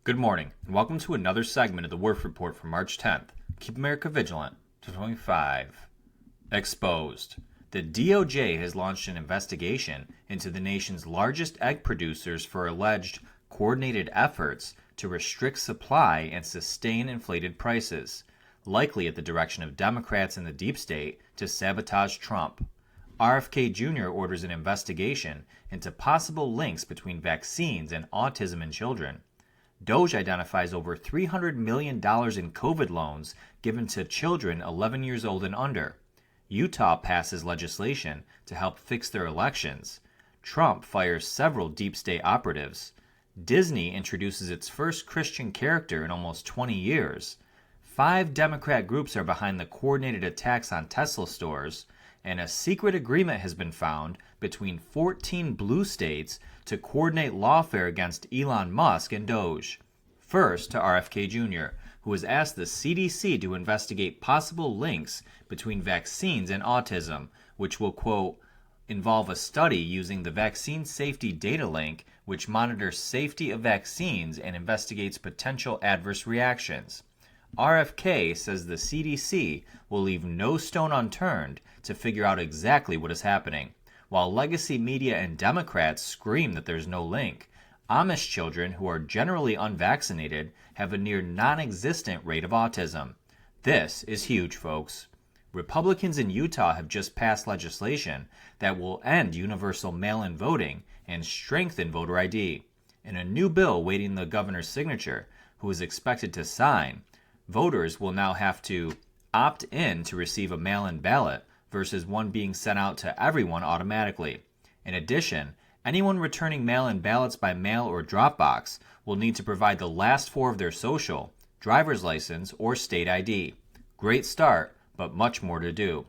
Good morning, and welcome to another segment of the Werff Report for March 10th. Keep America vigilant. 2025. Exposed. The DOJ has launched an investigation into the nation's largest egg producers for alleged coordinated efforts to restrict supply and sustain inflated prices, likely at the direction of Democrats in the deep state to sabotage Trump. RFK Jr. orders an investigation into possible links between vaccines and autism in children. Doge identifies over $300 million in COVID loans given to children 11 years old and under. Utah passes legislation to help fix their elections. Trump fires several deep state operatives. Disney introduces its first Christian character in almost 20 years. 5 Democrat groups are behind the coordinated attacks on Tesla stores, and a secret agreement has been found between 14 blue states to coordinate lawfare against Elon Musk and Doge. First to RFK Jr., who has asked the CDC to investigate possible links between vaccines and autism, which will, quote, involve a study using the Vaccine Safety Data Link, which monitors safety of vaccines and investigates potential adverse reactions. RFK says the CDC will leave no stone unturned to figure out exactly what is happening. While legacy media and Democrats scream that there's no link, Amish children who are generally unvaccinated have a near non-existent rate of autism. This is huge, folks. Republicans in Utah have just passed legislation that will end universal mail-in voting and strengthen voter ID. In a new bill waiting the governor's signature, who is expected to sign, voters will now have to opt in to receive a mail-in ballot versus one being sent out to everyone automatically. In addition, anyone returning mail-in ballots by mail or drop box will need to provide the last 4 of their social, driver's license, or state ID. Great start, but much more to do.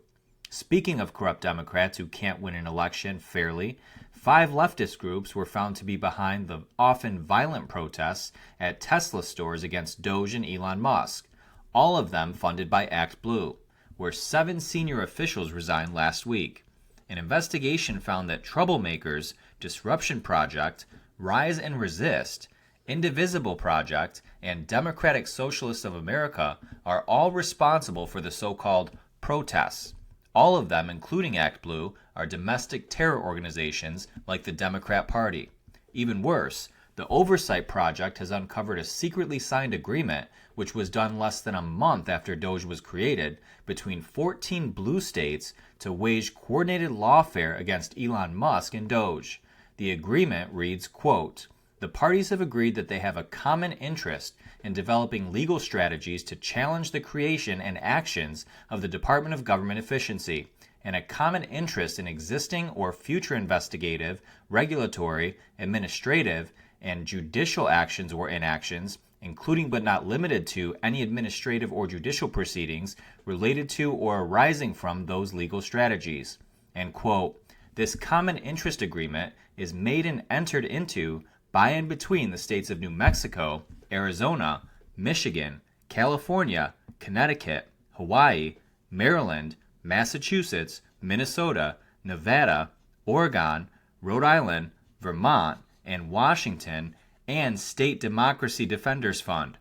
Speaking of corrupt Democrats who can't win an election fairly, 5 leftist groups were found to be behind the often violent protests at Tesla stores against Doge and Elon Musk, all of them funded by ActBlue, where 7 senior officials resigned last week. An investigation found that troublemakers Disruption Project, Rise and Resist, Indivisible Project, and Democratic Socialists of America are all responsible for the so-called protests. All of them, including ActBlue, are domestic terror organizations like the Democrat Party. Even worse, the Oversight Project has uncovered a secretly signed agreement, which was done less than a month after Doge was created, between 14 blue states to wage coordinated lawfare against Elon Musk and Doge. The agreement reads, quote, the parties have agreed that they have a common interest in developing legal strategies to challenge the creation and actions of the Department of Government Efficiency, and a common interest in existing or future investigative, regulatory, administrative, and judicial actions or inactions, including but not limited to any administrative or judicial proceedings related to or arising from those legal strategies. And quote, this common interest agreement is made and entered into by and between the states of New Mexico, Arizona, Michigan, California, Connecticut, Hawaii, Maryland, Massachusetts, Minnesota, Nevada, Oregon, Rhode Island, Vermont, and Washington, and State Democracy Defenders Fund,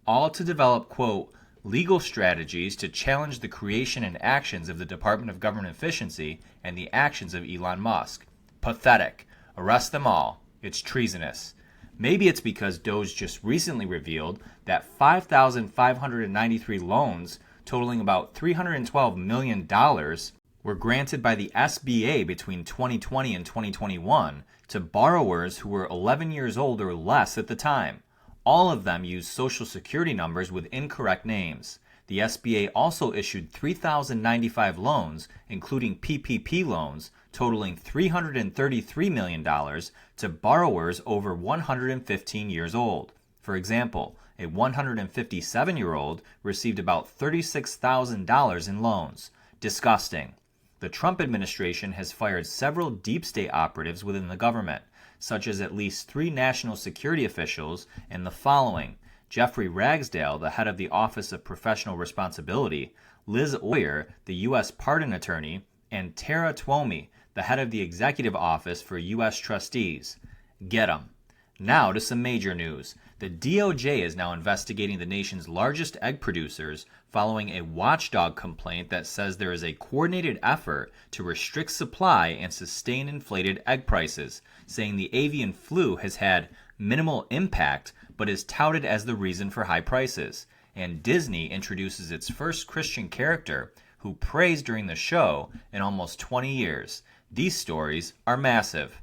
all to develop, quote, legal strategies to challenge the creation and actions of the Department of Government Efficiency and the actions of Elon Musk. Pathetic. Arrest them all. It's treasonous. Maybe it's because Doge just recently revealed that 5,593 loans totaling about $312 million were granted by the SBA between 2020 and 2021 to borrowers who were 11 years old or less at the time. All of them used Social Security numbers with incorrect names. The SBA also issued 3,095 loans, including PPP loans, totaling $333 million to borrowers over 115 years old. For example, a 157-year-old received about $36,000 in loans. Disgusting. The Trump administration has fired several deep state operatives within the government, such as at least 3 national security officials and the following: Jeffrey Ragsdale, the head of the Office of Professional Responsibility, Liz Oyer, the U.S. Pardon Attorney, and Tara Twomey, the head of the Executive Office for U.S. Trustees. Get 'em. Now to some major news. The DOJ is now investigating the nation's largest egg producers following a watchdog complaint that says there is a coordinated effort to restrict supply and sustain inflated egg prices, saying the avian flu has had minimal impact but is touted as the reason for high prices. And Disney introduces its first Christian character who prays during the show in almost 20 years. These stories are massive.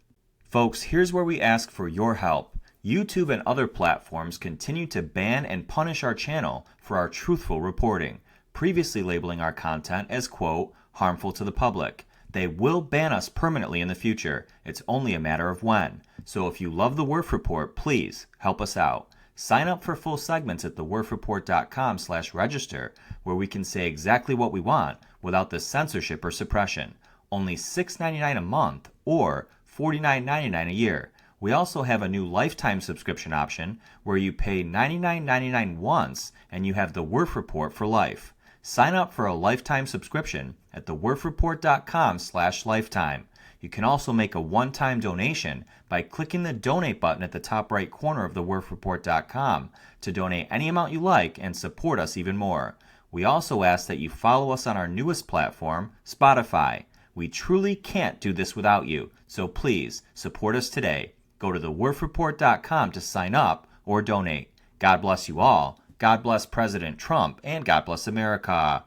Folks, here's where we ask for your help. YouTube and other platforms continue to ban and punish our channel for our truthful reporting, previously labeling our content as, quote, harmful to the public. They will ban us permanently in the future. It's only a matter of when. So if you love the Werff Report, please help us out. Sign up for full segments at thewerffreport.com/register, where we can say exactly what we want without the censorship or suppression. Only $6.99 a month or $49.99 a year. We also have a new lifetime subscription option where you pay $99.99 once and you have the Werff Report for life. Sign up for a lifetime subscription at thewerffreport.com/lifetime. You can also make a one-time donation by clicking the donate button at the top right corner of thewerffreport.com to donate any amount you like and support us even more. We also ask that you follow us on our newest platform, Spotify. We truly can't do this without you, so please support us today. Go to thewerffreport.com to sign up or donate. God bless you all. God bless President Trump, and God bless America.